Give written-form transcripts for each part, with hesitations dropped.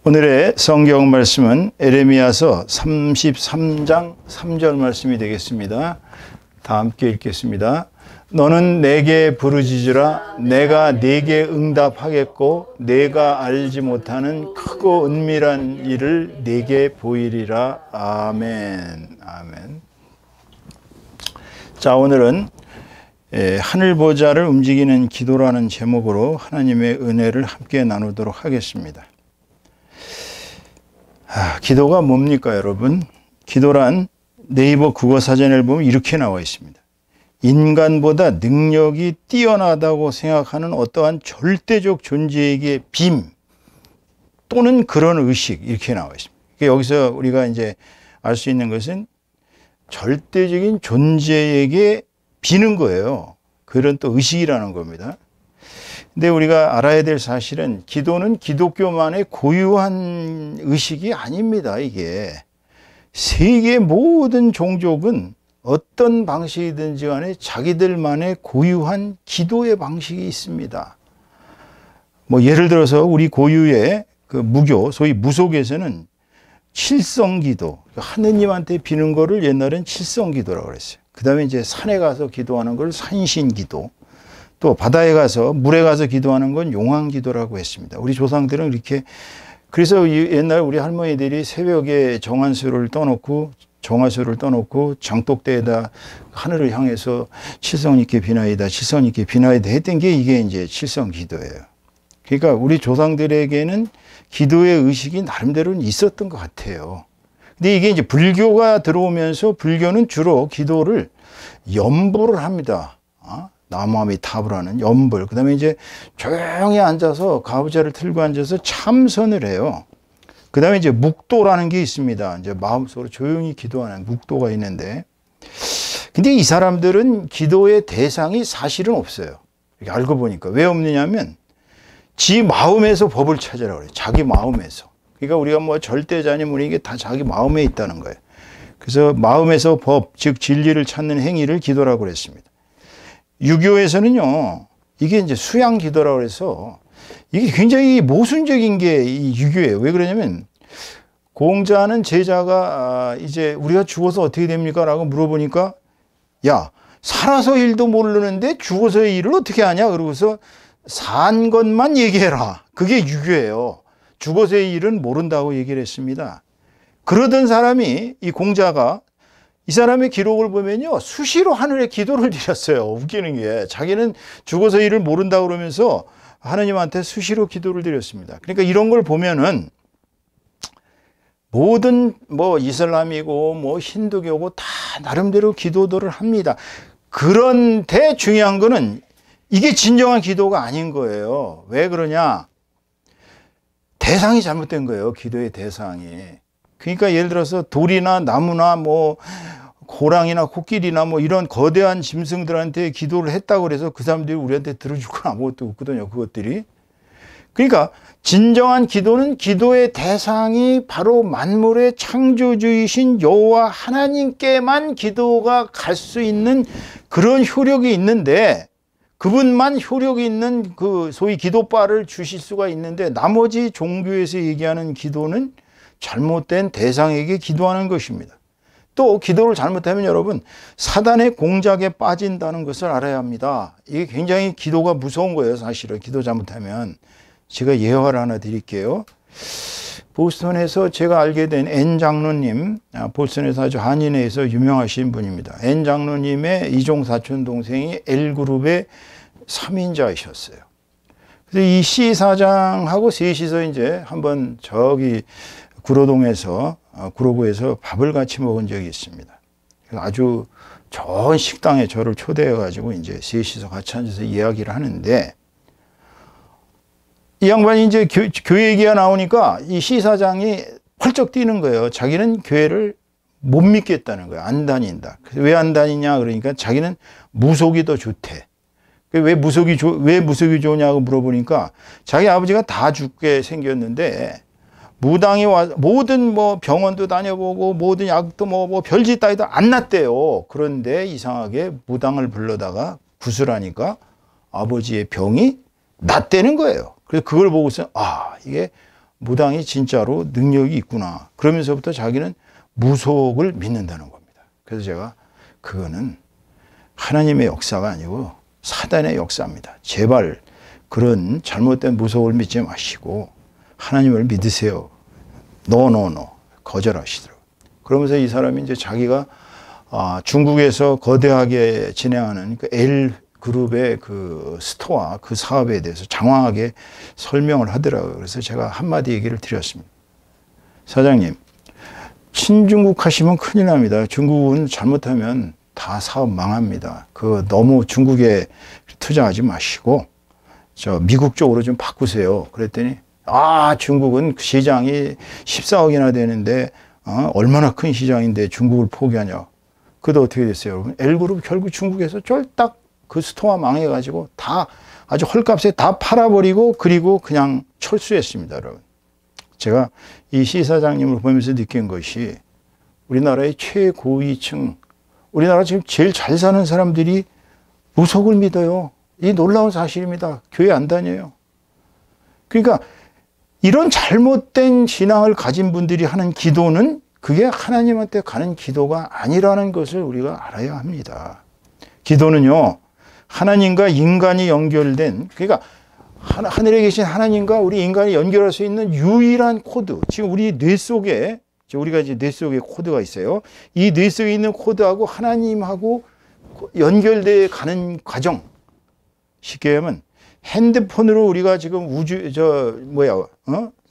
오늘의 성경 말씀은 에레미야서 33장 3절 말씀이 되겠습니다. 다 함께 읽겠습니다. 너는 내게 부르짖으라. 내가 네게 응답하겠고 내가 알지 못하는 크고 은밀한 일을 네게 보이리라. 아멘. 아멘. 자, 오늘은 하늘 보좌를 움직이는 기도라는 제목으로 하나님의 은혜를 함께 나누도록 하겠습니다. 기도가 뭡니까, 여러분? 기도란 네이버 국어사전을 보면 이렇게 나와 있습니다. 인간보다 능력이 뛰어나다고 생각하는 어떠한 절대적 존재에게 빔 또는 그런 의식, 이렇게 나와 있습니다. 여기서 우리가 이제 알 수 있는 것은 절대적인 존재에게 비는 거예요. 그런 또 의식이라는 겁니다. 근데 우리가 알아야 될 사실은 기도는 기독교만의 고유한 의식이 아닙니다. 이게 세계 모든 종족은 어떤 방식이든지 간에 자기들만의 고유한 기도의 방식이 있습니다. 뭐 예를 들어서 우리 고유의 그 무교, 소위 무속에서는 칠성기도, 하느님한테 비는 거를 옛날엔 칠성기도라고 그랬어요. 그 다음에 이제 산에 가서 기도하는 걸 산신기도, 또 바다에 가서 물에 가서 기도하는 건 용왕기도라고 했습니다. 우리 조상들은 이렇게, 그래서 옛날 우리 할머니들이 새벽에 정한수를 떠놓고 장독대에다 하늘을 향해서 칠성님께 비나이다, 칠성님께 비나이다 했던 게 이게 이제 칠성기도예요. 그러니까 우리 조상들에게는 기도의 의식이 나름대로는 있었던 것 같아요. 근데 이게 이제 불교가 들어오면서 불교는 주로 기도를 염불을 합니다. 나무아미타불 하는 염불. 그 다음에 이제 조용히 앉아서 가부좌를 틀고 앉아서 참선을 해요. 그 다음에 이제 묵도라는 게 있습니다. 이제 마음속으로 조용히 기도하는 묵도가 있는데, 근데 이 사람들은 기도의 대상이 사실은 없어요. 이렇게 알고 보니까. 왜 없느냐면 지 마음에서 법을 찾으라고 그래요. 자기 마음에서. 그러니까 우리가 뭐 절대자님 우리 이게 다 자기 마음에 있다는 거예요. 그래서 마음에서 법, 즉 진리를 찾는 행위를 기도라고 그랬습니다. 유교에서는요, 이게 이제 수양 기도라고 해서 이게 굉장히 모순적인 게 이 유교예요. 왜 그러냐면 공자는 제자가 이제 우리가 죽어서 어떻게 됩니까? 라고 물어보니까, 야, 살아서 일도 모르는데 죽어서의 일을 어떻게 하냐? 그러고서 산 것만 얘기해라. 그게 유교예요. 죽어서의 일은 모른다고 얘기를 했습니다. 그러던 사람이, 이 공자가 이 사람의 기록을 보면요, 수시로 하늘에 기도를 드렸어요. 웃기는 게 자기는 죽어서 일을 모른다 그러면서 하느님한테 수시로 기도를 드렸습니다. 그러니까 이런 걸 보면은 모든 뭐 이슬람이고 뭐 힌두교고 다 나름대로 기도들을 합니다. 그런데 중요한 거는 이게 진정한 기도가 아닌 거예요. 왜 그러냐? 대상이 잘못된 거예요. 기도의 대상이. 그러니까 예를 들어서 돌이나 나무나 뭐 고랑이나 코끼리나 뭐 이런 거대한 짐승들한테 기도를 했다고 그래서 그 사람들이 우리한테 들어줄 건 아무것도 없거든요. 그것들이. 그러니까 진정한 기도는 기도의 대상이 바로 만물의 창조주이신 여호와 하나님께만 기도가 갈 수 있는 그런 효력이 있는데, 그분만 효력이 있는 그 소위 기도바를 주실 수가 있는데, 나머지 종교에서 얘기하는 기도는 잘못된 대상에게 기도하는 것입니다. 또 기도를 잘못하면 여러분 사단의 공작에 빠진다는 것을 알아야 합니다. 이게 굉장히 기도가 무서운 거예요. 사실은 기도 잘못하면. 제가 예화를 하나 드릴게요. 보스턴에서 제가 알게 된 엔 장로님, 보스턴에서 아주 한인회에서 유명하신 분입니다. 엔 장로님의 이종 사촌 동생이 L그룹의 3인자이셨어요. 그래서 이 C 사장하고 셋이서 이제 한번 저기 구로구에서 밥을 같이 먹은 적이 있습니다. 아주 좋은 식당에 저를 초대해가지고 이제 셋이서 같이 앉아서 이야기를 하는데, 이 양반이 이제 교회 얘기가 나오니까 이 시사장이 펄쩍 뛰는 거예요. 자기는 교회를 못 믿겠다는 거예요. 안 다닌다. 왜 안 다니냐? 그러니까 자기는 무속이 더 좋대. 왜 무속이 좋냐고 물어보니까 자기 아버지가 다 죽게 생겼는데 무당이 와서 모든 뭐 병원도 다녀보고 모든 약도 뭐 별짓 다 해도 안 낫대요. 그런데 이상하게 무당을 불러다가 구슬하니까 아버지의 병이 낫대는 거예요. 그래서 그걸 보고서 이게 무당이 진짜로 능력이 있구나. 그러면서부터 자기는 무속을 믿는다는 겁니다. 그래서 제가 그거는 하나님의 역사가 아니고 사단의 역사입니다. 제발 그런 잘못된 무속을 믿지 마시고 하나님을 믿으세요. 노 거절하시더라고요. 그러면서 이 사람이 이제 자기가 중국에서 거대하게 진행하는 그 L 그룹의 그 스토어 그 사업에 대해서 장황하게 설명을 하더라고요. 그래서 제가 한마디 얘기를 드렸습니다. 사장님, 친중국 하시면 큰일 납니다. 중국은 잘못하면 다 사업 망합니다. 그 너무 중국에 투자하지 마시고 저 미국 쪽으로 좀 바꾸세요. 그랬더니 중국은 시장이 14억이나 되는데 얼마나 큰 시장인데 중국을 포기하냐. 그것도 어떻게 됐어요, 여러분? L그룹 결국 중국에서 쫄딱 그 스토어 망해가지고 다 아주 헐값에 다 팔아버리고 그리고 그냥 철수했습니다, 여러분. 제가 이 시사장님을 보면서 느낀 것이 우리나라의 최고위층, 우리나라 지금 제일 잘 사는 사람들이 무속을 믿어요. 이 놀라운 사실입니다. 교회 안 다녀요. 그러니까 이런 잘못된 신앙을 가진 분들이 하는 기도는 그게 하나님한테 가는 기도가 아니라는 것을 우리가 알아야 합니다. 기도는요, 하나님과 인간이 연결된, 그러니까 하늘에 계신 하나님과 우리 인간이 연결할 수 있는 유일한 코드. 지금 우리 뇌 속에, 우리가 이제 뇌 속에 코드가 있어요. 이 뇌 속에 있는 코드하고 하나님하고 연결돼 가는 과정. 쉽게 하면 핸드폰으로 우리가 지금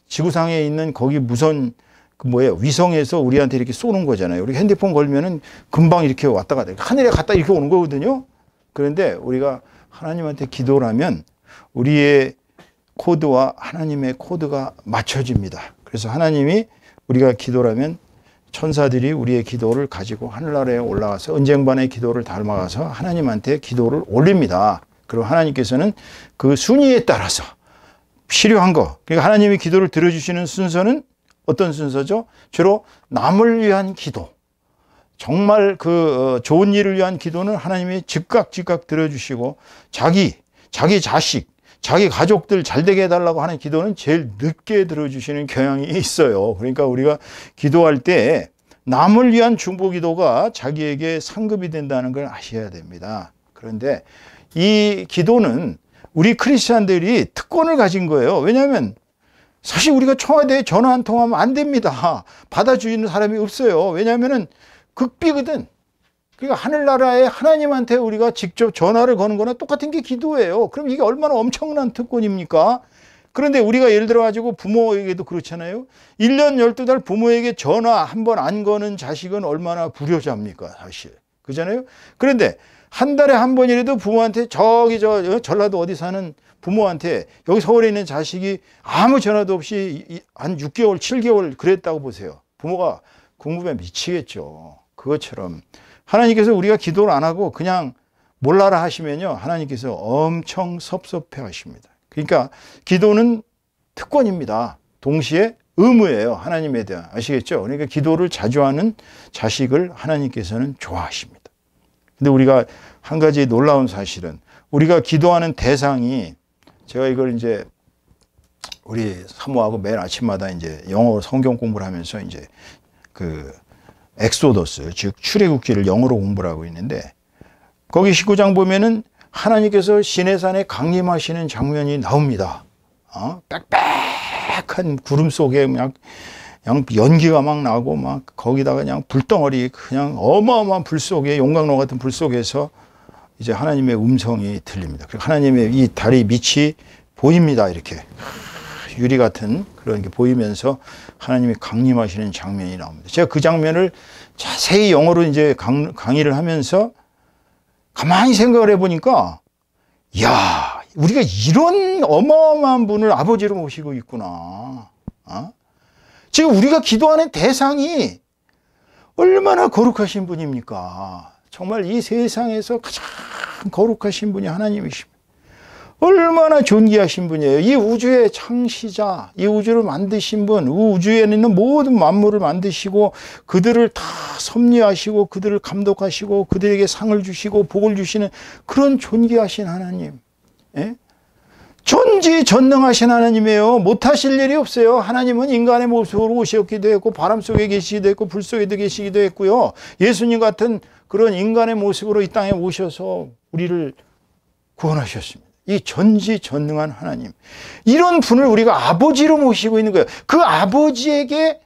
지구상에 있는 거기 무선 위성에서 우리한테 이렇게 쏘는 거잖아요. 우리 핸드폰 걸면은 금방 이렇게 왔다 갔다 하늘에 갔다 이렇게 오는 거거든요. 그런데 우리가 하나님한테 기도를 하면 우리의 코드와 하나님의 코드가 맞춰집니다. 그래서 하나님이 우리가 기도를 하면 천사들이 우리의 기도를 가지고 하늘나라에 올라가서 은쟁반의 기도를 닮아가서 하나님한테 기도를 올립니다. 그리고 하나님께서는 그 순위에 따라서 필요한 거, 그러니까 하나님이 기도를 들어주시는 순서는 어떤 순서죠? 주로 남을 위한 기도. 정말 좋은 일을 위한 기도는 하나님이 즉각 들어주시고 자기 자식, 자기 가족들 잘 되게 해달라고 하는 기도는 제일 늦게 들어주시는 경향이 있어요. 그러니까 우리가 기도할 때 남을 위한 중보 기도가 자기에게 상급이 된다는 걸 아셔야 됩니다. 그런데 이 기도는 우리 크리스찬들이 특권을 가진 거예요. 왜냐하면 사실 우리가 청와대에 전화 한 통 하면 안 됩니다. 받아주는 사람이 없어요. 왜냐하면 극비거든. 그러니까 하늘나라에 하나님한테 우리가 직접 전화를 거는 거나 똑같은 게 기도예요. 그럼 이게 얼마나 엄청난 특권입니까? 그런데 우리가 예를 들어 가지고 부모에게도 그렇잖아요. 1년 12달 부모에게 전화 한 번 안 거는 자식은 얼마나 불효자입니까, 사실. 그잖아요. 그런데 한 달에 한 번이라도 부모한테 전라도 어디 사는 부모한테 여기 서울에 있는 자식이 아무 전화도 없이 한 6개월, 7개월 그랬다고 보세요. 부모가 궁금해 미치겠죠. 그것처럼 하나님께서 우리가 기도를 안 하고 그냥 몰라라 하시면요, 하나님께서 엄청 섭섭해 하십니다. 그러니까 기도는 특권입니다. 동시에 의무예요. 하나님에 대한. 아시겠죠? 그러니까 기도를 자주 하는 자식을 하나님께서는 좋아하십니다. 근데 우리가 한 가지 놀라운 사실은 우리가 기도하는 대상이, 제가 이걸 이제 우리 사모하고 매일 아침마다 이제 영어 성경 공부를 하면서 이제 그 엑소더스, 즉 출애굽기를 영어로 공부를 하고 있는데, 거기 19장 보면은 하나님께서 시내산에 강림하시는 장면이 나옵니다. 빽빽한 구름 속에 그냥 연기가 막 나고 막 거기다가 그냥 불덩어리, 그냥 어마어마한 불 속에, 용광로 같은 불 속에서 이제 하나님의 음성이 들립니다. 그리고 하나님의 이 달이 빛이 보입니다. 이렇게 유리 같은 그런 게 보이면서 하나님이 강림하시는 장면이 나옵니다. 제가 그 장면을 자세히 영어로 이제 강의를 하면서 가만히 생각을 해보니까, 이야, 우리가 이런 어마어마한 분을 아버지로 모시고 있구나. 지금 우리가 기도하는 대상이 얼마나 거룩하신 분입니까? 정말 이 세상에서 가장 거룩하신 분이 하나님이십니다. 얼마나 존귀하신 분이에요. 이 우주의 창시자, 이 우주를 만드신 분, 우주에 있는 모든 만물을 만드시고 그들을 다 섭리하시고 그들을 감독하시고 그들에게 상을 주시고 복을 주시는 그런 존귀하신 하나님. 예? 전능하신 하나님이에요. 못하실 일이 없어요. 하나님은 인간의 모습으로 오셨기도 했고 바람 속에 계시기도 했고 불 속에도 계시기도 했고요. 예수님 같은 그런 인간의 모습으로 이 땅에 오셔서 우리를 구원하셨습니다. 이 전지전능한 하나님, 이런 분을 우리가 아버지로 모시고 있는 거예요. 그 아버지에게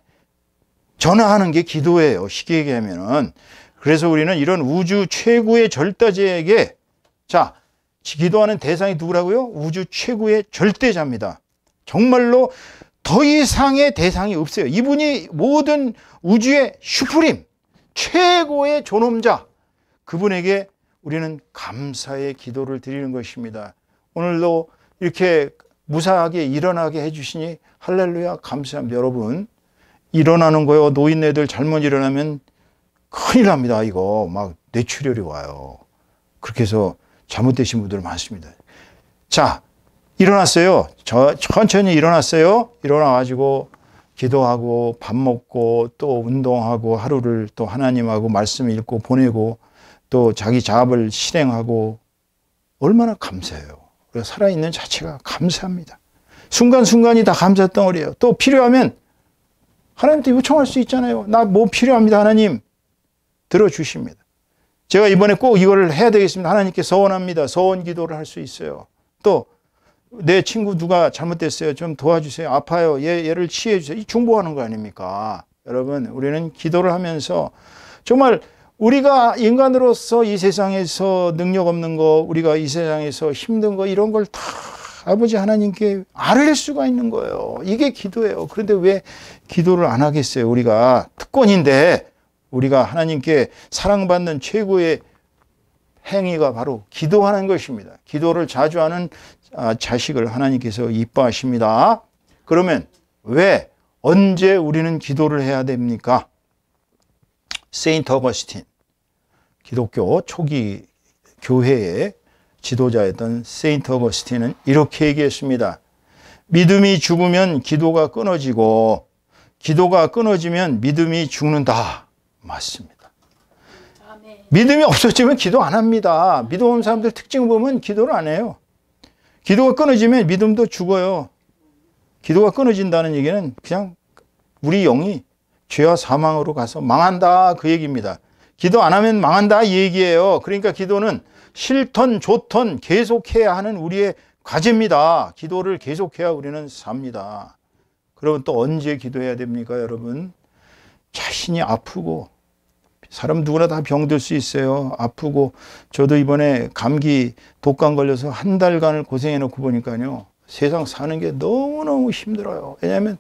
전화하는 게 기도예요, 쉽게 얘기하면은. 그래서 우리는 이런 우주 최고의 절대자에게, 자, 기도하는 대상이 누구라고요? 우주 최고의 절대자입니다. 정말로 더 이상의 대상이 없어요. 이분이 모든 우주의 슈프림, 최고의 존엄자, 그분에게 우리는 감사의 기도를 드리는 것입니다. 오늘도 이렇게 무사하게 일어나게 해주시니 할렐루야 감사합니다. 여러분, 일어나는 거요, 노인네들 잘못 일어나면 큰일 납니다. 이거 막 뇌출혈이 와요. 그렇게 해서 잘못되신 분들 많습니다. 자, 일어났어요. 천천히 일어났어요. 일어나가지고 기도하고 밥 먹고 또 운동하고 하루를 또 하나님하고 말씀 읽고 보내고 또 자기 작업을 실행하고 얼마나 감사해요. 그래서 살아있는 자체가 감사합니다. 순간순간이 다 감사 덩어리예요. 또 필요하면 하나님한테 요청할 수 있잖아요. 나 뭐 필요합니다. 하나님 들어주십니다. 제가 이번에 꼭 이걸 해야 되겠습니다. 하나님께 서원합니다. 서원 기도를 할 수 있어요. 또 내 친구 누가 잘못됐어요. 좀 도와주세요. 아파요. 얘를 치유해 주세요. 이 중보하는 거 아닙니까? 여러분, 우리는 기도를 하면서 정말 우리가 인간으로서 이 세상에서 능력 없는 거, 우리가 이 세상에서 힘든 거, 이런 걸 다 아버지 하나님께 아뢰일 수가 있는 거예요. 이게 기도예요. 그런데 왜 기도를 안 하겠어요? 우리가 특권인데, 우리가 하나님께 사랑받는 최고의 행위가 바로 기도하는 것입니다. 기도를 자주 하는 자식을 하나님께서 이뻐하십니다. 그러면 왜, 언제 우리는 기도를 해야 됩니까? 세인트 어거스틴, 기독교 초기 교회의 지도자였던 세인트 어거스틴은 이렇게 얘기했습니다. 믿음이 죽으면 기도가 끊어지고 기도가 끊어지면 믿음이 죽는다. 맞습니다. 아멘. 믿음이 없어지면 기도 안 합니다. 믿음 없는 사람들 특징 보면 기도를 안 해요. 기도가 끊어지면 믿음도 죽어요. 기도가 끊어진다는 얘기는 그냥 우리 영이 죄와 사망으로 가서 망한다, 그 얘기입니다. 기도 안 하면 망한다 이 얘기예요. 그러니까 기도는 싫던 좋던 계속해야 하는 우리의 과제입니다. 기도를 계속해야 우리는 삽니다. 그러면 또 언제 기도해야 됩니까, 여러분? 자신이 아프고, 사람 누구나 다 병들 수 있어요. 아프고, 저도 이번에 감기 독감 걸려서 한 달간을 고생해 놓고 보니까요, 세상 사는 게 너무너무 힘들어요. 왜냐하면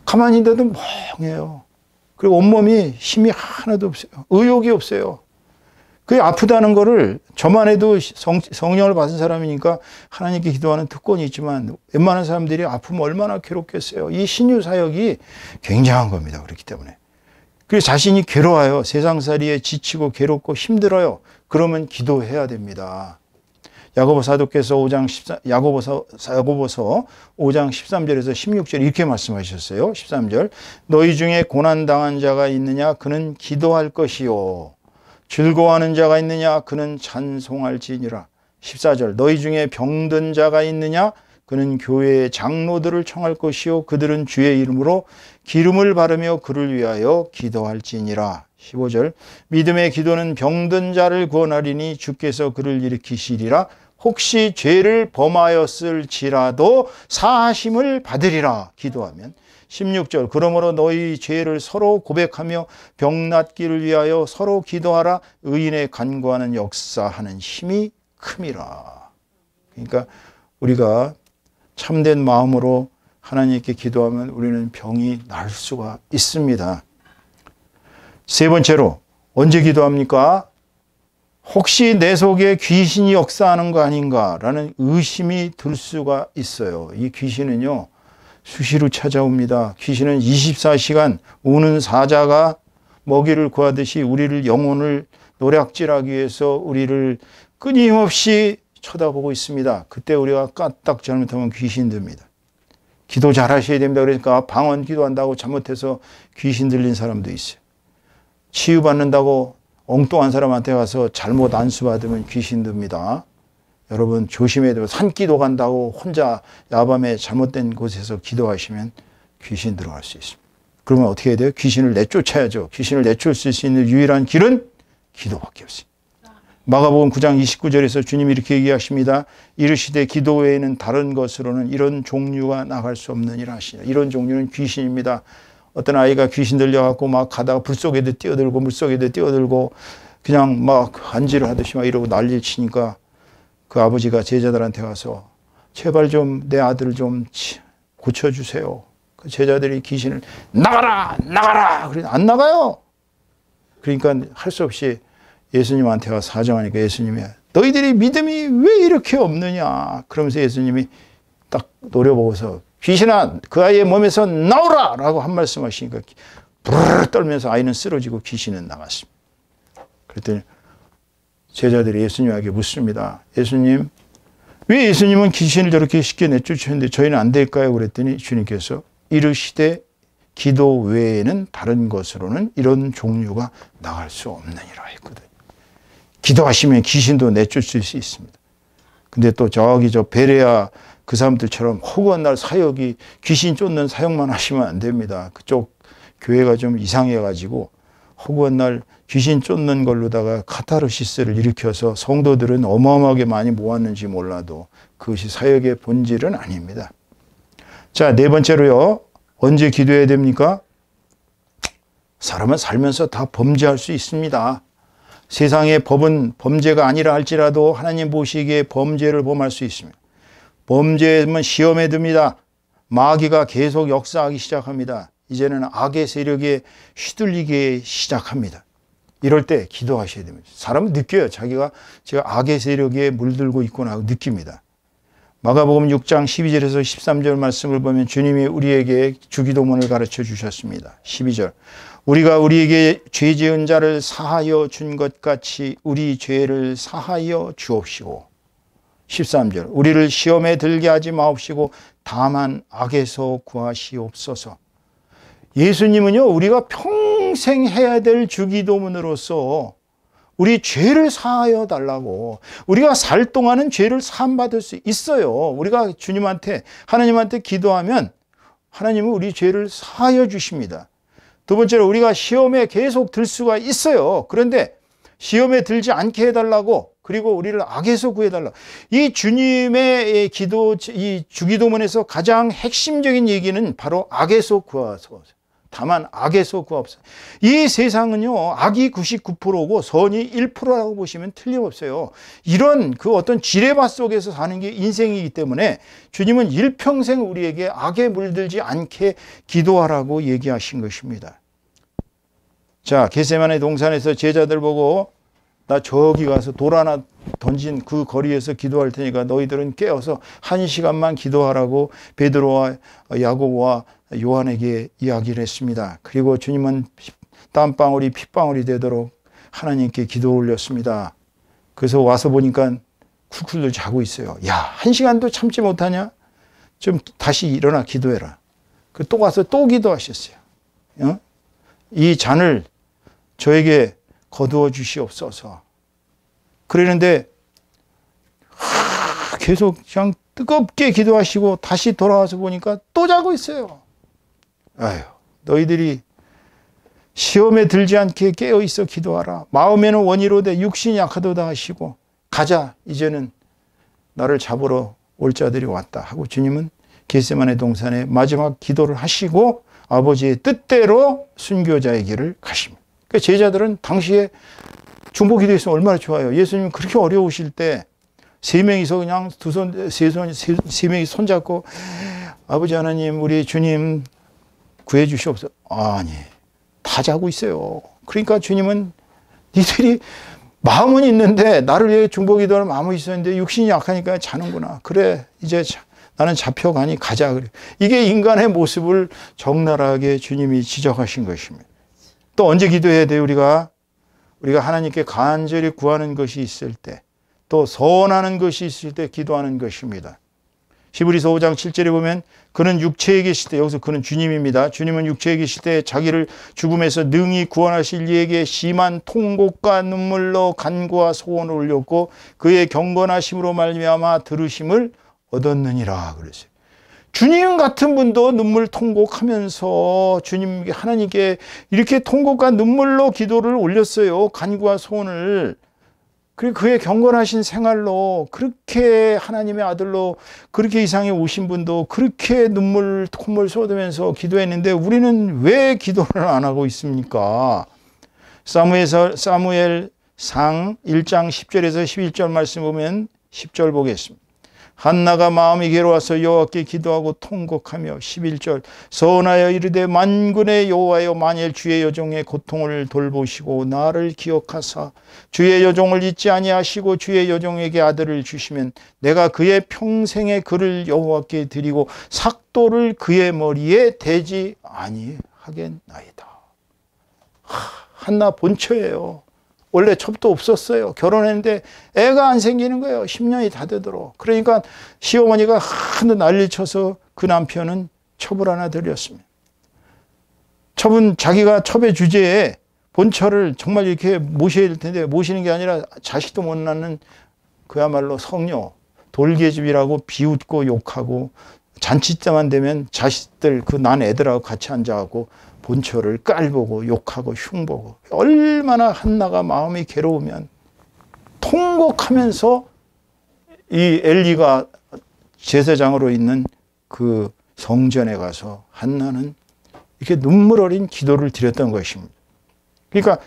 가만히 있는데도 멍해요. 그리고 온몸이 힘이 하나도 없어요. 의욕이 없어요. 그게 아프다는 거를 저만 해도 성령을 받은 사람이니까 하나님께 기도하는 특권이 있지만 웬만한 사람들이 아프면 얼마나 괴롭겠어요. 이 신유 사역이 굉장한 겁니다. 그렇기 때문에. 그래서 자신이 괴로워요. 세상살이에 지치고 괴롭고 힘들어요. 그러면 기도해야 됩니다. 야고보 사도께서 야고보서 5장 13절에서 16절 이렇게 말씀하셨어요. 13절, 너희 중에 고난당한 자가 있느냐? 그는 기도할 것이요. 즐거워하는 자가 있느냐? 그는 찬송할지니라. 14절, 너희 중에 병든 자가 있느냐? 그는 교회의 장로들을 청할 것이요. 그들은 주의 이름으로 기름을 바르며 그를 위하여 기도할지니라. 15절, 믿음의 기도는 병든 자를 구원하리니 주께서 그를 일으키시리라. 혹시 죄를 범하였을지라도 사하심을 받으리라. 기도하면. 16절, 그러므로 너희 죄를 서로 고백하며 병 낫기를 위하여 서로 기도하라. 의인의 간구하는 역사하는 힘이 큼이라. 그러니까 우리가 참된 마음으로 하나님께 기도하면 우리는 병이 날 수가 있습니다. 세 번째로, 언제 기도합니까? 혹시 내 속에 귀신이 역사하는 거 아닌가라는 의심이 들 수가 있어요. 이 귀신은요, 수시로 찾아옵니다. 귀신은 24시간 우는 사자가 먹이를 구하듯이 우리를, 영혼을 노략질하기 위해서 우리를 끊임없이 쳐다보고 있습니다. 그때 우리가 까딱 잘못하면 귀신 듭니다. 기도 잘 하셔야 됩니다. 그러니까 방언 기도한다고 잘못해서 귀신 들린 사람도 있어요. 치유받는다고 엉뚱한 사람한테 가서 잘못 안수받으면 귀신 듭니다. 여러분 조심해야 돼요. 산기도 간다고 혼자 야밤에 잘못된 곳에서 기도하시면 귀신 들어갈 수 있습니다. 그러면 어떻게 해야 돼요? 귀신을 내쫓아야죠. 귀신을 내쫓을 수 있는 유일한 길은 기도밖에 없어요. 마가복음 9장 29절에서 주님이 이렇게 얘기하십니다. 이르시되 기도 외에는 다른 것으로는 이런 종류가 나갈 수 없느니라 하시니라. 이런 종류는 귀신입니다. 어떤 아이가 귀신 들려갖고 막 가다가 불 속에도 뛰어들고 물 속에도 뛰어들고 그냥 막 안지를 하듯이 막 이러고 난리를 치니까 그 아버지가 제자들한테 가서 제발 좀 내 아들을 좀 고쳐주세요. 그 제자들이 귀신을 나가라! 나가라! 그래 안 나가요. 그러니까 할 수 없이 예수님한테 가서 사정하니까 예수님이 너희들이 믿음이 왜 이렇게 없느냐. 그러면서 예수님이 딱 노려보고서 귀신아 그 아이의 몸에서 나오라! 라고 한 말씀 하시니까 부르르 떨면서 아이는 쓰러지고 귀신은 나갔습니다. 그랬더니 제자들이 예수님에게 묻습니다. 예수님, 왜 예수님은 귀신을 저렇게 쉽게 내쫓으셨는데 저희는 안 될까요? 그랬더니 주님께서 이르시되 기도 외에는 다른 것으로는 이런 종류가 나갈 수 없느니라 했거든요. 기도하시면 귀신도 내쫓을 수 있습니다. 근데 또 저기 저 베레아 그 사람들처럼 허구한 날 사역이 귀신 쫓는 사역만 하시면 안 됩니다. 그쪽 교회가 좀 이상해가지고 허구한 날 귀신 쫓는 걸로다가 카타르시스를 일으켜서 성도들은 어마어마하게 많이 모았는지 몰라도 그것이 사역의 본질은 아닙니다. 자, 네 번째로요. 언제 기도해야 됩니까? 사람은 살면서 다 범죄할 수 있습니다. 세상의 법은 범죄가 아니라 할지라도 하나님 보시기에 범죄를 범할 수 있습니다. 범죄면 시험에 듭니다. 마귀가 계속 역사하기 시작합니다. 이제는 악의 세력에 휘둘리기 시작합니다. 이럴 때 기도하셔야 됩니다. 사람은 느껴요. 제가 악의 세력에 물들고 있구나 하고 느낍니다. 마가복음 6장 12절에서 13절 말씀을 보면 주님이 우리에게 주기도문을 가르쳐 주셨습니다. 12절 우리가 우리에게 죄 지은 자를 사하여 준 것 같이 우리 죄를 사하여 주옵시고 13절 우리를 시험에 들게 하지 마옵시고 다만 악에서 구하시옵소서. 예수님은요 우리가 평생 해야 될 주기도문으로서 우리 죄를 사하여 달라고, 우리가 살 동안은 죄를 사함받을 수 있어요. 우리가 주님한테 하나님한테 기도하면 하나님은 우리 죄를 사하여 주십니다. 두 번째로 우리가 시험에 계속 들 수가 있어요. 그런데 시험에 들지 않게 해달라고, 그리고 우리를 악에서 구해달라고. 이 주님의 기도, 이 주기도문에서 가장 핵심적인 얘기는 바로 악에서 구하소서. 다만 악에서 구하옵소서. 이 세상은요 악이 99%고 선이 1%라고 보시면 틀림없어요. 이런 그 어떤 지뢰밭 속에서 사는 게 인생이기 때문에 주님은 일평생 우리에게 악에 물들지 않게 기도하라고 얘기하신 것입니다. 자, 겟세마네 동산에서 제자들 보고 나 저기 가서 돌 하나 던진 그 거리에서 기도할 테니까 너희들은 깨어서 1시간만 기도하라고 베드로와 야고보와 요한에게 이야기를 했습니다. 그리고 주님은 땀방울이 핏방울이 되도록 하나님께 기도 올렸습니다. 그래서 와서 보니까 쿨쿨들 자고 있어요. 야, 1시간도 참지 못하냐? 좀 다시 일어나 기도해라. 또 가서 또 기도하셨어요. 이 잔을 저에게 거두어 주시옵소서. 그러는데 계속 그냥 뜨겁게 기도하시고 다시 돌아와서 보니까 또 자고 있어요. 아유, 너희들이 시험에 들지 않게 깨어 있어 기도하라. 마음에는 원이로되 육신이 약하도다 하시고 가자. 이제는 나를 잡으러 올 자들이 왔다 하고 주님은 겟세마네 동산에 마지막 기도를 하시고 아버지의 뜻대로 순교자의 길을 가십니다. 그러니까 제자들은 당시에 중보 기도했으면 얼마나 좋아요. 예수님 그렇게 어려우실 때 세 명이서 그냥 세 명이 손잡고 아버지 하나님 우리 주님 구해 주시옵소서. 아니, 다 자고 있어요. 그러니까 주님은 니들이 마음은 있는데 나를 위해 중보 기도하는 마음은 있었는데 육신이 약하니까 자는구나. 그래, 이제 나는 잡혀가니 가자. 그래. 이게 인간의 모습을 적나라하게 주님이 지적하신 것입니다. 또 언제 기도해야 돼요? 우리가 하나님께 간절히 구하는 것이 있을 때, 또 서원하는 것이 있을 때 기도하는 것입니다. 히브리서 5장 7절에 보면 그는 육체에 계실 때, 여기서 그는 주님입니다. 주님은 육체에 계실 때 자기를 죽음에서 능히 구원하실 이에게 심한 통곡과 눈물로 간구와 소원을 올렸고 그의 경건하심으로 말미암아 들으심을 얻었느니라 그랬어요. 주님 같은 분도 눈물 통곡하면서 주님 하나님께 이렇게 통곡과 눈물로 기도를 올렸어요. 간구와 소원을. 그리고 그의 경건하신 생활로 그렇게 하나님의 아들로 그렇게 이 세상에 오신 분도 그렇게 눈물 콧물 쏟으면서 기도했는데 우리는 왜 기도를 안 하고 있습니까? 사무엘상 1장 10절에서 11절 말씀 보면 10절 보겠습니다. 한나가 마음이 괴로워서 여호와께 기도하고 통곡하며 11절 서원하여 이르되 만군의 여호와여 만일 주의 여종의 고통을 돌보시고 나를 기억하사 주의 여종을 잊지 아니하시고 주의 여종에게 아들을 주시면 내가 그의 평생의 그를 여호와께 드리고 삭도를 그의 머리에 대지 아니하겠나이다. 한나 본처예요. 원래 첩도 없었어요. 결혼했는데 애가 안 생기는 거예요. 10년이 다 되도록. 그러니까 시어머니가 하도 난리 쳐서 그 남편은 첩을 하나 드렸습니다. 첩은 자기가 첩의 주제에 본처를 정말 이렇게 모셔야 될 텐데 모시는 게 아니라 자식도 못 낳는 그야말로 성녀, 돌계집이라고 비웃고 욕하고 잔치 때만 되면 자식들 그 난 애들하고 같이 앉아갖고 본처를 깔보고 욕하고 흉보고 얼마나 한나가 마음이 괴로우면 통곡하면서 이 엘리가 제사장으로 있는 그 성전에 가서 한나는 이렇게 눈물 어린 기도를 드렸던 것입니다. 그러니까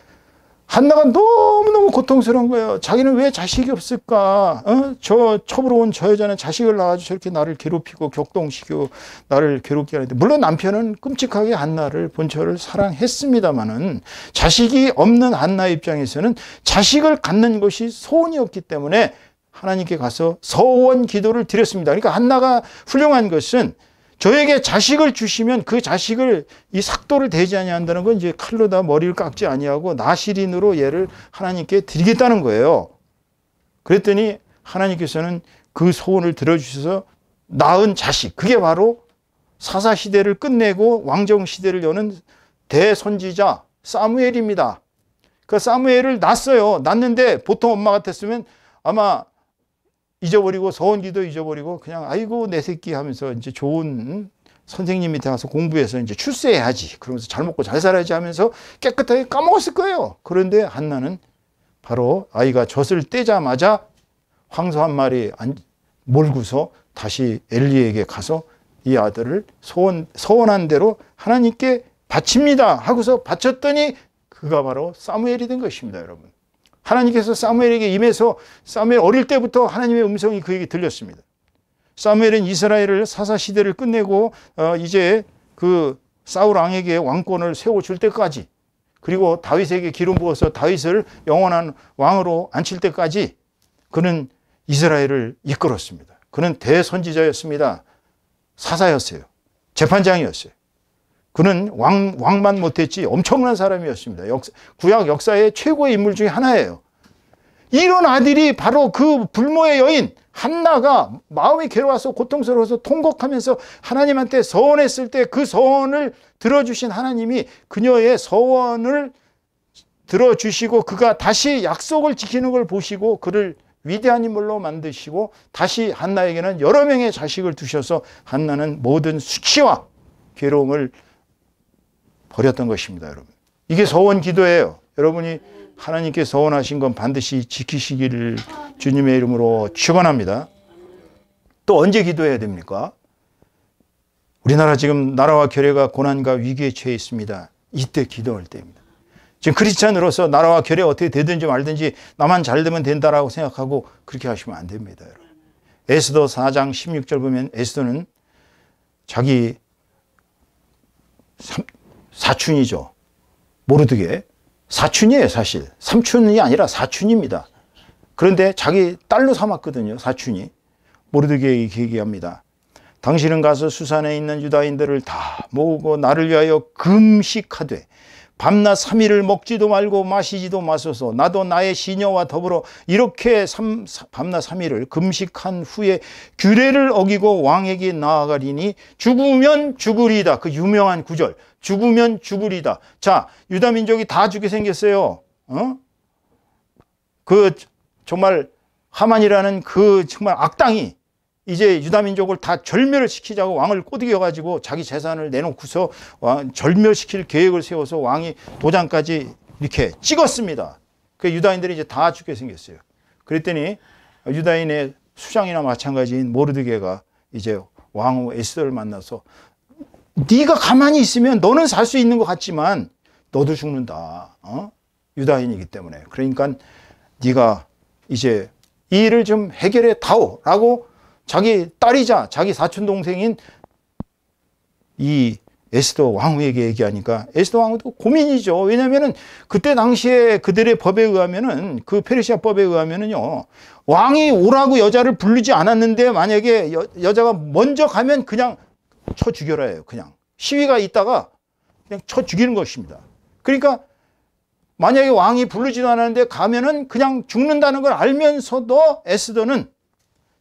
한나가 너무너무 고통스러운 거예요. 자기는 왜 자식이 없을까? 저 첩으로 온 저 여자는 자식을 낳아서 저렇게 나를 괴롭히고 격동시키고 나를 괴롭게 하는데 물론 남편은 끔찍하게 한나를 본처를 사랑했습니다마는 자식이 없는 한나 입장에서는 자식을 갖는 것이 소원이었기 때문에 하나님께 가서 서원 기도를 드렸습니다. 그러니까 한나가 훌륭한 것은 저에게 자식을 주시면 그 자식을 이 삭도를 대지 아니한다는 건 이제 칼로다 머리를 깎지 아니하고 나시린으로 얘를 하나님께 드리겠다는 거예요. 그랬더니 하나님께서는 그 소원을 들어주셔서 낳은 자식, 그게 바로 사사시대를 끝내고 왕정시대를 여는 대선지자 사무엘입니다. 그 사무엘을 낳았어요. 낳는데 보통 엄마 같았으면 아마 잊어버리고 서원기도 잊어버리고 그냥 아이고 내 새끼 하면서 이제 좋은 선생님 밑에 가서 공부해서 이제 출세해야지 그러면서 잘 먹고 잘 살아야지 하면서 깨끗하게 까먹었을 거예요. 그런데 한나는 바로 아이가 젖을 떼자마자 황소 한 마리 몰고서 다시 엘리에게 가서 이 아들을 서원한 대로 하나님께 바칩니다 하고서 바쳤더니 그가 바로 사무엘이 된 것입니다. 여러분, 하나님께서 사무엘에게 임해서 사무엘 어릴 때부터 하나님의 음성이 그에게 들렸습니다. 사무엘은 이스라엘을 사사시대를 끝내고 이제 그 사울 왕에게 왕권을 세워줄 때까지, 그리고 다윗에게 기름 부어서 다윗을 영원한 왕으로 앉힐 때까지 그는 이스라엘을 이끌었습니다. 그는 대선지자였습니다. 사사였어요. 재판장이었어요. 그는 왕만 못했지 엄청난 사람이었습니다. 구약 역사의 최고의 인물 중에 하나예요. 이런 아들이 바로 그 불모의 여인 한나가 마음이 괴로워서 고통스러워서 통곡하면서 하나님한테 서원했을 때 그 서원을 들어주신 하나님이 그녀의 서원을 들어주시고 그가 다시 약속을 지키는 걸 보시고 그를 위대한 인물로 만드시고 다시 한나에게는 여러 명의 자식을 두셔서 한나는 모든 수치와 괴로움을 버렸던 것입니다. 여러분, 이게 서원 기도예요. 여러분이 하나님께 서원하신 건 반드시 지키시기를 주님의 이름으로 축원합니다. 또 언제 기도해야 됩니까? 우리나라 지금 나라와 교회가 고난과 위기에 처해 있습니다. 이때 기도할 때입니다. 지금 크리스찬으로서 나라와 교회가 어떻게 되든지 말든지 나만 잘 되면 된다라고 생각하고 그렇게 하시면 안 됩니다. 여러분, 에스더 4장 16절 보면 에스더는 자기 사춘이죠. 모르드게 사춘이에요. 사실 삼춘이 아니라 사춘입니다. 그런데 자기 딸로 삼았거든요. 사춘이. 모르드게에게 얘기합니다. 당신은 가서 수산에 있는 유다인들을 다 모으고 나를 위하여 금식하되 밤낮 3일을 먹지도 말고 마시지도 마소서. 나도 나의 시녀와 더불어 이렇게 밤낮 3일을 금식한 후에 규례를 어기고 왕에게 나아가리니 죽으면 죽으리다. 그 유명한 구절. 죽으면 죽으리다. 자, 유다 민족이 다 죽게 생겼어요. 그 정말 하만이라는 그 정말 악당이 이제 유다 민족을 다 절멸을 시키자고 왕을 꼬드겨 가지고 자기 재산을 내놓고서 절멸시킬 계획을 세워서 왕이 도장까지 이렇게 찍었습니다. 그 유다인들이 이제 다 죽게 생겼어요. 그랬더니 유다인의 수장이나 마찬가지인 모르드게가 이제 왕 에스더를 만나서 네가 가만히 있으면 너는 살 수 있는 것 같지만 너도 죽는다. 유다인이기 때문에. 그러니까 네가 이제 이 일을 좀 해결해 다오라고 자기 딸이자 자기 사촌 동생인 이 에스더 왕후에게 얘기하니까 에스더 왕후도 고민이죠. 왜냐하면은 그때 당시에 그들의 법에 의하면은 그 페르시아 법에 의하면은요 왕이 오라고 여자를 부르지 않았는데 만약에 여자가 먼저 가면 그냥 쳐 죽여라 해요. 그냥 시위가 있다가 그냥 쳐 죽이는 것입니다. 그러니까 만약에 왕이 부르지도 않았는데 가면은 그냥 죽는다는 걸 알면서도 에스더는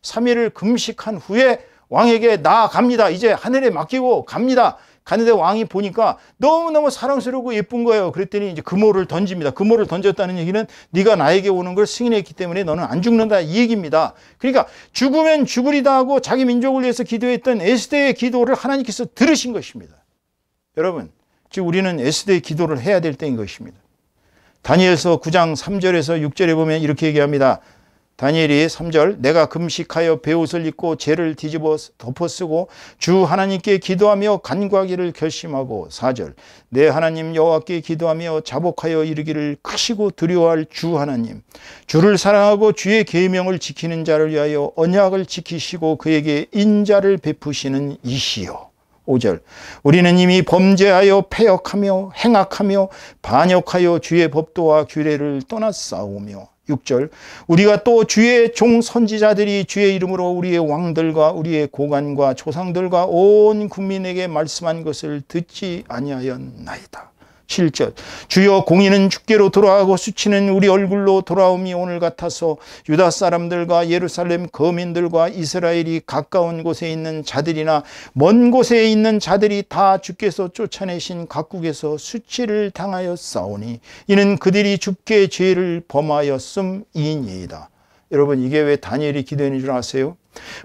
3일을 금식한 후에 왕에게 나아갑니다. 이제 하늘에 맡기고 갑니다. 가는데 왕이 보니까 너무너무 사랑스럽고 예쁜 거예요. 그랬더니 이제 금오를 던집니다. 금오를 던졌다는 얘기는 네가 나에게 오는 걸 승인했기 때문에 너는 안 죽는다 이 얘기입니다. 그러니까 죽으면 죽으리다 하고 자기 민족을 위해서 기도했던 에스더의 기도를 하나님께서 들으신 것입니다. 여러분, 지금 우리는 에스더의 기도를 해야 될 때인 것입니다. 다니엘서 9장 3절에서 6절에 보면 이렇게 얘기합니다. 다니엘이 3절 내가 금식하여 베옷을 입고 재를 뒤집어 덮어쓰고 주 하나님께 기도하며 간구하기를 결심하고 4절 내 하나님 여호와께 기도하며 자복하여 이르기를 크시고 두려워할 주 하나님 주를 사랑하고 주의 계명을 지키는 자를 위하여 언약을 지키시고 그에게 인자를 베푸시는 이시여. 5절 우리는 이미 범죄하여 패역하며 행악하며 반역하여 주의 법도와 규례를 떠났사오며 6절 우리가 또 주의 종 선지자들이 주의 이름으로 우리의 왕들과 우리의 고관과 조상들과 온 국민에게 말씀한 것을 듣지 아니하였나이다. 7절 주여 공의는 주께로 돌아가고 수치는 우리 얼굴로 돌아옴이 오늘 같아서 유다 사람들과 예루살렘 거민들과 이스라엘이 가까운 곳에 있는 자들이나 먼 곳에 있는 자들이 다 주께서 쫓아내신 각국에서 수치를 당하였사오니 이는 그들이 주께 죄를 범하였음이니이다. 여러분 이게 왜 다니엘이 기도했는 줄 아세요?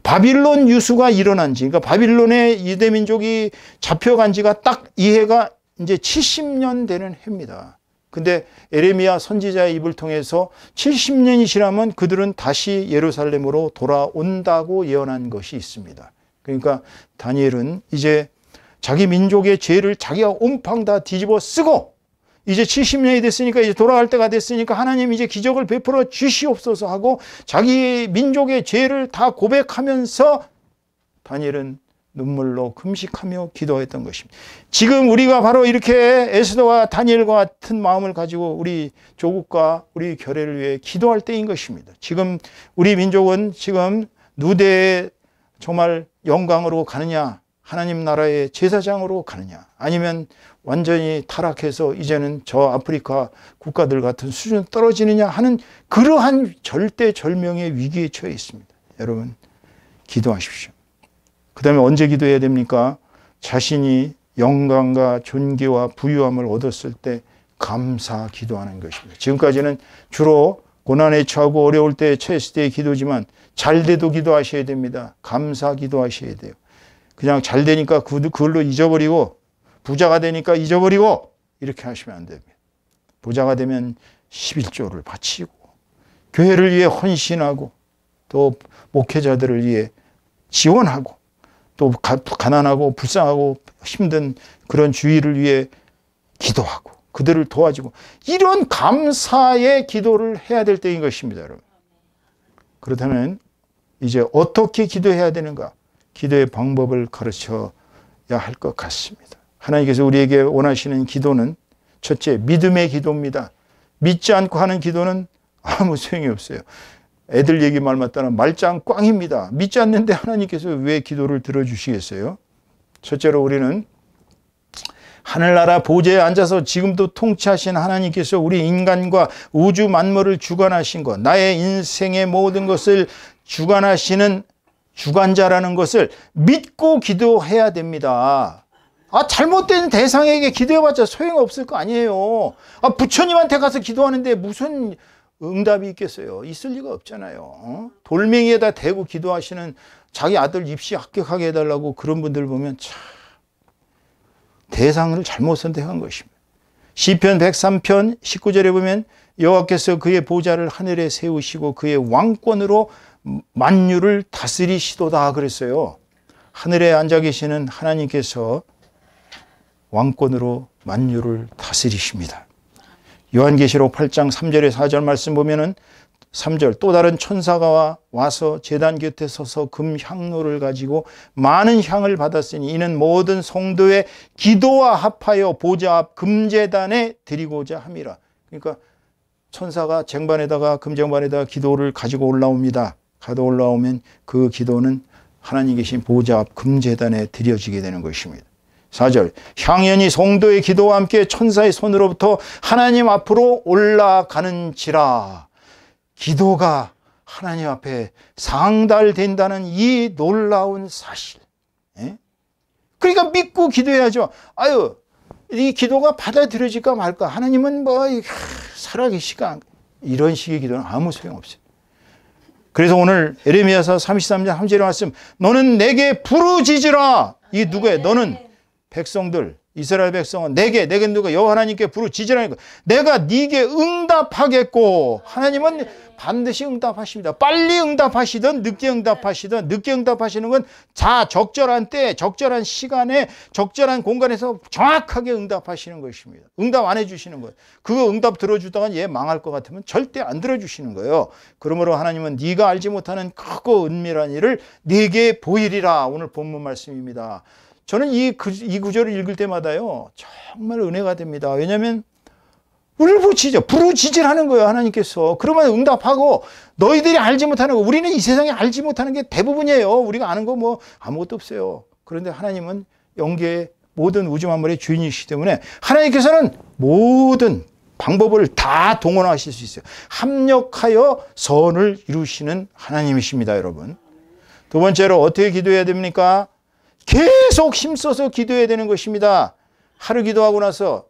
바빌론 유수가 일어난 지 그러니까 바빌론의 유대민족이 잡혀간 지가 딱 이해가 이제 70년 되는 해입니다. 근데 에레미야 선지자의 입을 통해서 70년이 지나면 그들은 다시 예루살렘으로 돌아온다고 예언한 것이 있습니다. 그러니까 다니엘은 이제 자기 민족의 죄를 자기가 온팡 다 뒤집어 쓰고 이제 70년이 됐으니까 이제 돌아갈 때가 됐으니까 하나님 이제 기적을 베풀어 주시옵소서 하고 자기 민족의 죄를 다 고백하면서 다니엘은 눈물로 금식하며 기도했던 것입니다. 지금 우리가 바로 이렇게 에스더와 다니엘과 같은 마음을 가지고 우리 조국과 우리 교회를 위해 기도할 때인 것입니다. 지금 우리 민족은 지금 누대의 정말 영광으로 가느냐 하나님 나라의 제사장으로 가느냐 아니면 완전히 타락해서 이제는 저 아프리카 국가들 같은 수준 떨어지느냐 하는 그러한 절대절명의 위기에 처해 있습니다. 여러분 기도하십시오. 그 다음에 언제 기도해야 됩니까? 자신이 영광과 존귀와 부유함을 얻었을 때 감사 기도하는 것입니다. 지금까지는 주로 고난에 처하고 어려울 때 처했을 때의 기도지만 잘 돼도 기도하셔야 됩니다. 감사 기도하셔야 돼요. 그냥 잘 되니까 그걸로 잊어버리고 부자가 되니까 잊어버리고 이렇게 하시면 안 됩니다. 부자가 되면 11조를 바치고 교회를 위해 헌신하고 또 목회자들을 위해 지원하고 또 가난하고 불쌍하고 힘든 그런 주의를 위해 기도하고 그들을 도와주고 이런 감사의 기도를 해야 될 때인 것입니다. 여러분. 그렇다면 이제 어떻게 기도해야 되는가? 기도의 방법을 가르쳐야 할 것 같습니다. 하나님께서 우리에게 원하시는 기도는 첫째 믿음의 기도입니다. 믿지 않고 하는 기도는 아무 소용이 없어요. 애들 얘기 말 맞다는 말짱 꽝입니다. 믿지 않는데 하나님께서 왜 기도를 들어주시겠어요? 첫째로 우리는 하늘나라 보좌에 앉아서 지금도 통치하신 하나님께서 우리 인간과 우주 만물을 주관하신 것, 나의 인생의 모든 것을 주관하시는 주관자라는 것을 믿고 기도해야 됩니다. 잘못된 대상에게 기도해봤자 소용없을 거 아니에요. 부처님한테 가서 기도하는데 무슨 응답이 있겠어요? 있을 리가 없잖아요. 돌멩이에다 대고 기도하시는 자기 아들 입시 합격하게 해달라고 그런 분들 보면 참 대상을 잘못 선택한 것입니다. 시편 103편 19절에 보면 여호와께서 그의 보좌를 하늘에 세우시고 그의 왕권으로 만유를 다스리시도다 그랬어요. 하늘에 앉아 계시는 하나님께서 왕권으로 만유를 다스리십니다. 요한계시록 8장 3절에 4절 말씀 보면은 3절 또 다른 천사가 와서 제단 곁에 서서 금향로를 가지고 많은 향을 받았으니 이는 모든 성도의 기도와 합하여 보좌 앞 금제단에 드리고자 함이라. 그러니까 천사가 쟁반에다가 금쟁반에다가 기도를 가지고 올라옵니다. 가도 올라오면 그 기도는 하나님 계신 보좌 앞 금제단에 드려지게 되는 것입니다. 4절 향연이 성도의 기도와 함께 천사의 손으로부터 하나님 앞으로 올라가는지라. 기도가 하나님 앞에 상달된다는 이 놀라운 사실. 그러니까 믿고 기도해야죠. 이 기도가 받아들여질까 말까. 하나님은 살아계시까. 이런 식의 기도는 아무 소용없어요. 그래서 오늘 에레미야서 33장 3절의 말씀, 너는 내게 부르짖으라. 이게 누구예요? 너는 백성들, 이스라엘 백성은 내게 누가 여호와 하나님께 부르짖으라니까. 내가 네게 응답하겠고. 하나님은 반드시 응답하십니다. 빨리 응답하시든 늦게 응답하시든. 늦게 응답하시는 건 적절한 때, 적절한 시간에, 적절한 공간에서 정확하게 응답하시는 것입니다. 응답 안 해주시는 거예요. 그거 응답 들어주다가 얘 망할 것 같으면 절대 안 들어주시는 거예요. 그러므로 하나님은 네가 알지 못하는 크고 은밀한 일을 네게 보이리라. 오늘 본문 말씀입니다. 저는 이 구절을 읽을 때마다요 정말 은혜가 됩니다. 왜냐하면 우리를 부르짖으라는 거예요. 하나님께서. 그러면 응답하고 너희들이 알지 못하는 거, 우리는 이 세상에 알지 못하는 게 대부분이에요. 우리가 아는 거 아무것도 없어요. 그런데 하나님은 영계의 모든 우주 만물의 주인이시기 때문에 하나님께서는 모든 방법을 다 동원하실 수 있어요. 합력하여 선을 이루시는 하나님이십니다. 여러분. 두 번째로 어떻게 기도해야 됩니까? 계속 힘써서 기도해야 되는 것입니다. 하루 기도하고 나서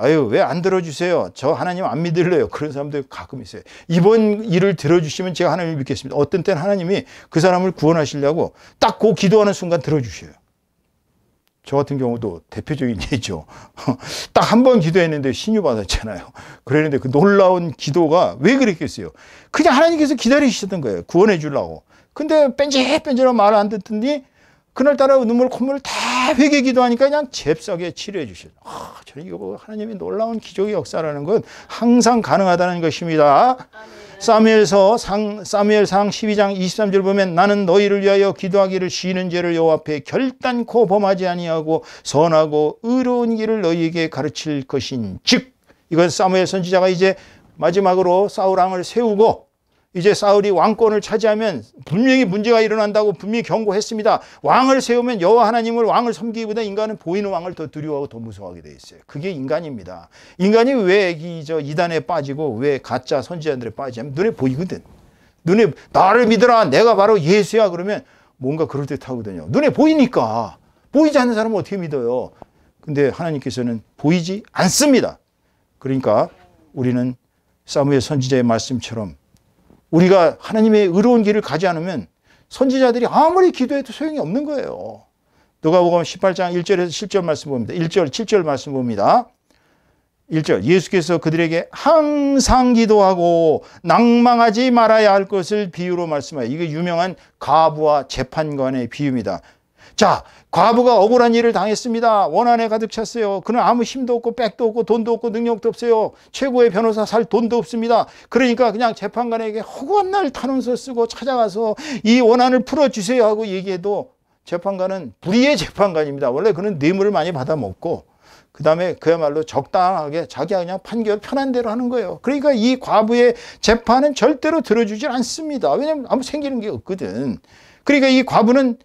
왜 안 들어주세요? 저 하나님 안 믿을래요. 그런 사람들 가끔 있어요. 이번 일을 들어주시면 제가 하나님을 믿겠습니다. 어떤 때는 하나님이 그 사람을 구원하시려고 딱 그 기도하는 순간 들어주셔요. 저 같은 경우도 대표적인 예죠. 딱 한 번 기도했는데 신유 받았잖아요. 그랬는데 그 놀라운 기도가 왜 그랬겠어요? 그냥 하나님께서 기다리시던 거예요. 구원해 주려고. 근데 뺀질뺀질한 말을 안 듣더니 그날따라 눈물 콧물을 다 회개 기도하니까 그냥 잽싸게 치료해 주셔요. 저는 이거 하나님의 놀라운 기적의 역사라는 건 항상 가능하다는 것입니다. 사무엘상 12장 23절 보면 나는 너희를 위하여 기도하기를 쉬는 죄를 여호와 앞에 결단코 범하지 아니하고 선하고 의로운 길을 너희에게 가르칠 것인 즉 이건 사무엘 선지자가 이제 마지막으로 사울 왕을 세우고 이제 사울이 왕권을 차지하면 분명히 문제가 일어난다고 분명히 경고했습니다. 왕을 세우면 여호와 하나님을 왕을 섬기기보다 인간은 보이는 왕을 더 두려워하고 더 무서워하게 돼 있어요. 그게 인간입니다. 인간이 왜 이단에 빠지고 왜 가짜 선지자들에 빠지냐면 눈에 보이거든. 눈에 나를 믿어라. 내가 바로 예수야. 그러면 뭔가 그럴듯하거든요. 눈에 보이니까. 보이지 않는 사람은 어떻게 믿어요? 근데 하나님께서는 보이지 않습니다. 그러니까 우리는 사무엘 선지자의 말씀처럼 우리가 하나님의 의로운 길을 가지 않으면 선지자들이 아무리 기도해도 소용이 없는 거예요. 누가복음 18장 1절에서 7절 말씀 봅니다. 1절, 7절 말씀 봅니다. 1절 예수께서 그들에게 항상 기도하고 낭망하지 말아야 할 것을 비유로 말씀하여 이게 유명한 과부와 재판관의 비유입니다. 자, 과부가 억울한 일을 당했습니다. 원한에 가득 찼어요. 그는 아무 힘도 없고 백도 없고 돈도 없고 능력도 없어요. 최고의 변호사 살 돈도 없습니다. 그러니까 그냥 재판관에게 허구한 날 탄원서 쓰고 찾아가서 이 원한을 풀어주세요 하고 얘기해도 재판관은 불의의 재판관입니다. 원래 그는 뇌물을 많이 받아먹고 그 다음에 그야말로 적당하게 자기가 그냥 판결 편한 대로 하는 거예요. 그러니까 이 과부의 재판은 절대로 들어주질 않습니다. 왜냐하면 아무 생기는 게 없거든. 그러니까 이 과부는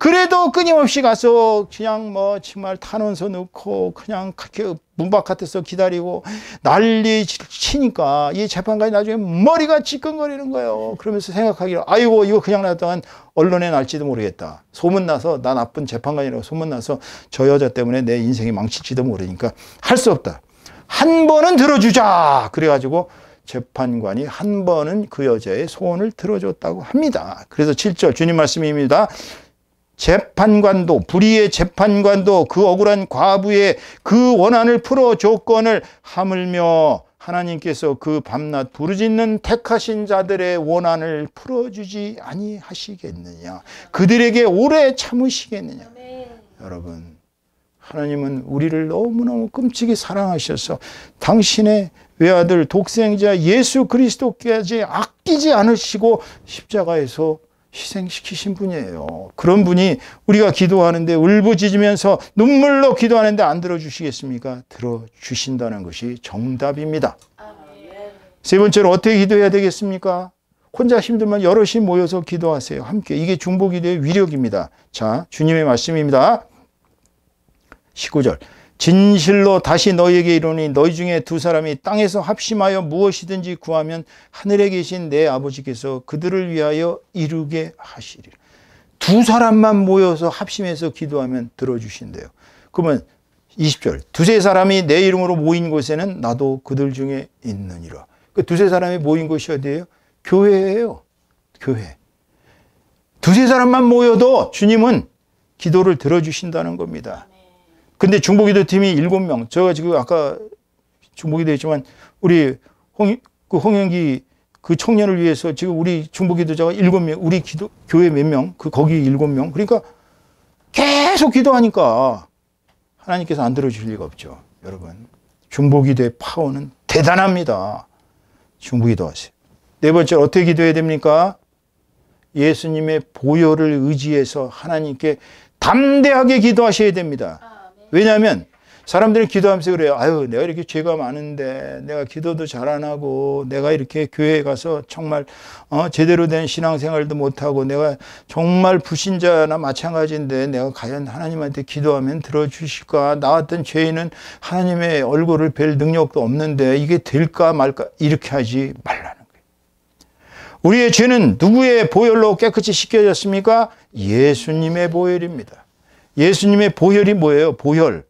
그래도 끊임없이 가서 그냥 뭐 정말 탄원서 넣고 그냥 문 바깥에서 기다리고 난리 치니까 이 재판관이 나중에 머리가 지끈거리는 거예요. 그러면서 생각하기를 아이고 이거 그냥 놔두면 언론에 날지도 모르겠다. 소문나서 나 나쁜 재판관이라고 소문나서 저 여자 때문에 내 인생이 망칠지도 모르니까 할 수 없다. 한 번은 들어주자. 그래가지고 재판관이 한 번은 그 여자의 소원을 들어줬다고 합니다. 그래서 7절 주님 말씀입니다. 재판관도 불의의 재판관도 그 억울한 과부의 그 원한을 풀어 조건을 하물며 하나님께서 그 밤낮 부르짖는 택하신 자들의 원한을 풀어주지 아니하시겠느냐. 그들에게 오래 참으시겠느냐. 여러분, 하나님은 우리를 너무너무 끔찍이 사랑하셔서 당신의 외아들 독생자 예수 그리스도까지 아끼지 않으시고 십자가에서 희생시키신 분이에요. 그런 분이 우리가 기도하는데 울부짖으면서 눈물로 기도하는데 안 들어주시겠습니까? 들어주신다는 것이 정답입니다. 세 번째로 어떻게 기도해야 되겠습니까? 혼자 힘들면 여럿이 모여서 기도하세요. 함께. 이게 중보기도의 위력입니다. 자, 주님의 말씀입니다. 19절. 진실로 다시 너희에게 이르노니 너희 중에 두 사람이 땅에서 합심하여 무엇이든지 구하면 하늘에 계신 내 아버지께서 그들을 위하여 이루게 하시리라. 두 사람만 모여서 합심해서 기도하면 들어주신대요. 그러면 20절. 두세 사람이 내 이름으로 모인 곳에는 나도 그들 중에 있느니라. 그 두세 사람이 모인 곳이 어디예요? 교회예요. 교회. 두세 사람만 모여도 주님은 기도를 들어주신다는 겁니다. 근데 중보기도 팀이 7명. 제가 지금 아까 중보기도 했지만 우리 홍영기 그 청년을 위해서 지금 우리 중보기도자가 7명, 우리 교회 몇 명, 거기 7명. 그러니까 계속 기도하니까 하나님께서 안 들어주실 리가 없죠. 여러분, 중보기도의 파워는 대단합니다. 중보기도 하세요. 네 번째, 어떻게 기도해야 됩니까? 예수님의 보혈을 의지해서 하나님께 담대하게 기도하셔야 됩니다. 왜냐하면 사람들은 기도하면서 그래요. 아유, 내가 이렇게 죄가 많은데 내가 기도도 잘 안 하고 내가 이렇게 교회에 가서 정말 제대로 된 신앙생활도 못하고 내가 정말 불신자나 마찬가지인데 내가 과연 하나님한테 기도하면 들어주실까? 나 같은 죄인은 하나님의 얼굴을 뵐 능력도 없는데 이게 될까 말까? 이렇게 하지 말라는 거예요. 우리의 죄는 누구의 보혈로 깨끗이 씻겨졌습니까? 예수님의 보혈입니다. 예수님의 보혈이 뭐예요? 보혈.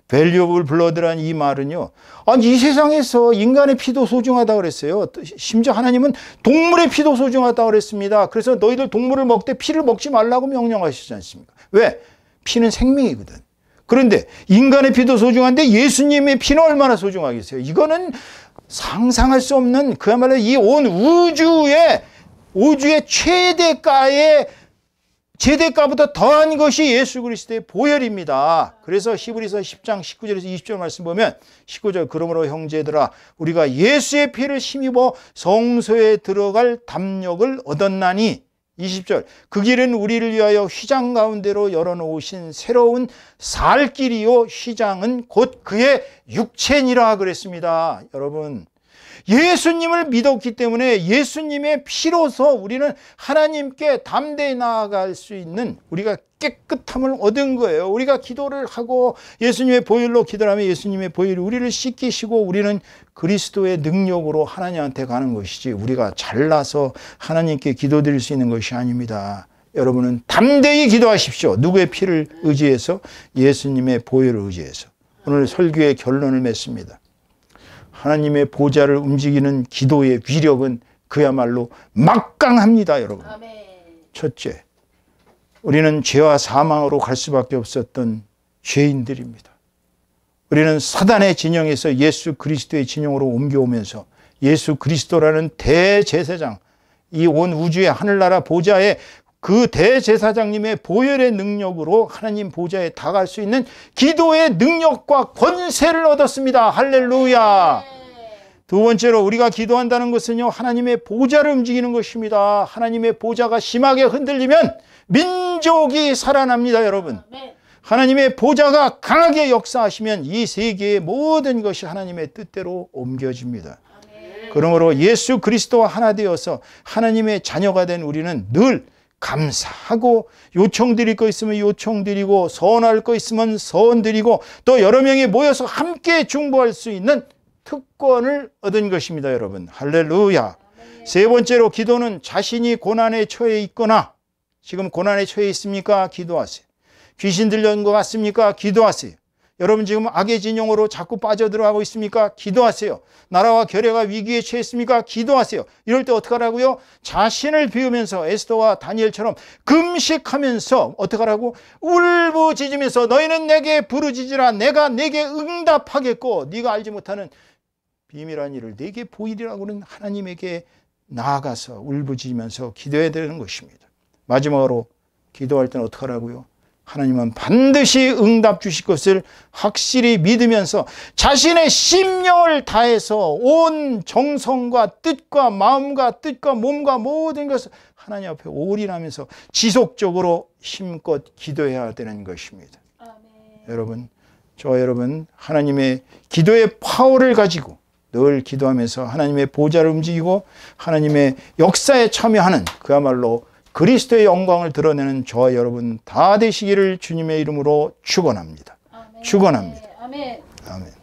valuable blood라는 이 말은요. 아니, 이 세상에서 인간의 피도 소중하다고 그랬어요. 심지어 하나님은 동물의 피도 소중하다고 그랬습니다. 그래서 너희들 동물을 먹되 피를 먹지 말라고 명령하시지 않습니까? 왜? 피는 생명이거든. 그런데 인간의 피도 소중한데 예수님의 피는 얼마나 소중하겠어요? 이거는 상상할 수 없는 그야말로 이 온 우주의 최대가의 제대가보다 더한 것이 예수 그리스도의 보혈입니다. 그래서 히브리서 10장 19절에서 20절 말씀 보면 19절 그러므로 형제들아 우리가 예수의 피를 힘입어 성소에 들어갈 담력을 얻었나니 20절 그 길은 우리를 위하여 휘장 가운데로 열어놓으신 새로운 살 길이요 휘장은 곧 그의 육체니라 그랬습니다. 여러분, 예수님을 믿었기 때문에 예수님의 피로서 우리는 하나님께 담대히 나아갈 수 있는 우리가 깨끗함을 얻은 거예요. 우리가 기도를 하고 예수님의 보혈로 기도를 하면 예수님의 보혈이 우리를 씻기시고 우리는 그리스도의 능력으로 하나님한테 가는 것이지 우리가 잘나서 하나님께 기도드릴 수 있는 것이 아닙니다. 여러분은 담대히 기도하십시오. 누구의 피를 의지해서? 예수님의 보혈을 의지해서. 오늘 설교의 결론을 맺습니다. 하나님의 보좌를 움직이는 기도의 위력은 그야말로 막강합니다, 여러분. 아멘. 첫째, 우리는 죄와 사망으로 갈 수밖에 없었던 죄인들입니다. 우리는 사단의 진영에서 예수 그리스도의 진영으로 옮겨오면서 예수 그리스도라는 대제사장, 이 온 우주의 하늘나라 보좌에 그 대제사장님의 보혈의 능력으로 하나님 보좌에 다가갈 수 있는 기도의 능력과 권세를 얻었습니다. 할렐루야. 두 번째로 우리가 기도한다는 것은요, 하나님의 보좌를 움직이는 것입니다. 하나님의 보좌가 심하게 흔들리면 민족이 살아납니다, 여러분. 하나님의 보좌가 강하게 역사하시면 이 세계의 모든 것이 하나님의 뜻대로 옮겨집니다. 그러므로 예수 그리스도와 하나 되어서 하나님의 자녀가 된 우리는 늘 감사하고, 요청 드릴 거 있으면 요청 드리고, 서원할 거 있으면 서원 드리고, 또 여러 명이 모여서 함께 중보할 수 있는 특권을 얻은 것입니다, 여러분. 할렐루야. 세 번째로, 기도는 자신이 고난에 처해 있거나, 지금 고난에 처해 있습니까? 기도하세요. 귀신 들려온 것 같습니까? 기도하세요. 여러분 지금 악의 진영으로 자꾸 빠져들어가고 있습니까? 기도하세요. 나라와 결의가 위기에 처했습니까? 기도하세요. 이럴 때 어떻게 하라고요? 자신을 비우면서 에스더와 다니엘처럼 금식하면서 어떻게 하라고? 울부짖으면서 너희는 내게 부르짖으라. 내가 내게 응답하겠고 네가 알지 못하는 비밀한 일을 내게 보이리라고는 하나님에게 나아가서 울부짖으면서 기도해야 되는 것입니다. 마지막으로 기도할 때는 어떻게 하라고요? 하나님은 반드시 응답 주실 것을 확실히 믿으면서 자신의 심령을 다해서 온 정성과 뜻과 마음과 뜻과 몸과 모든 것을 하나님 앞에 올인하면서 지속적으로 힘껏 기도해야 되는 것입니다. 아멘. 여러분, 저와 여러분, 하나님의 기도의 파워를 가지고 늘 기도하면서 하나님의 보좌를 움직이고 하나님의 역사에 참여하는 그야말로 그리스도의 영광을 드러내는 저와 여러분 다 되시기를 주님의 이름으로 축원합니다. 축원합니다. 아멘. 아멘.